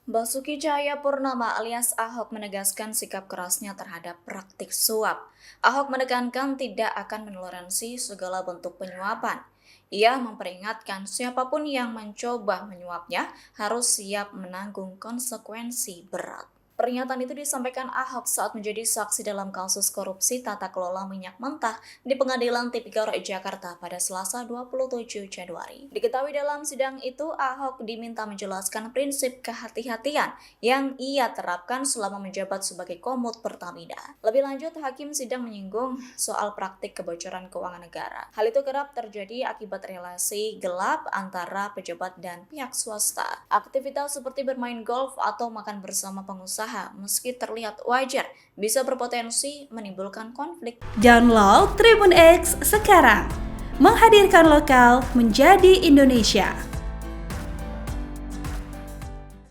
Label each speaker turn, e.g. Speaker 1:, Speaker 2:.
Speaker 1: Basuki Cahayapurnama alias Ahok menegaskan sikap kerasnya terhadap praktik suap. Ahok menekankan tidak akan menoleransi segala bentuk penyuapan. Ia memperingatkan siapapun yang mencoba menyuapnya harus siap menanggung konsekuensi berat. Pernyataan itu disampaikan Ahok saat menjadi saksi dalam kasus korupsi tata kelola minyak mentah di Pengadilan Tipikor Jakarta pada Selasa 27 Januari. Diketahui dalam sidang itu, Ahok diminta menjelaskan prinsip kehati-hatian yang ia terapkan selama menjabat sebagai Komut Pertamina. Lebih lanjut, hakim sidang menyinggung soal praktik kebocoran keuangan negara. Hal itu kerap terjadi akibat relasi gelap antara pejabat dan pihak swasta. Aktivitas seperti bermain golf atau makan bersama pengusaha meski terlihat wajar, bisa berpotensi menimbulkan konflik.
Speaker 2: Download Tribun X sekarang, menghadirkan lokal menjadi Indonesia.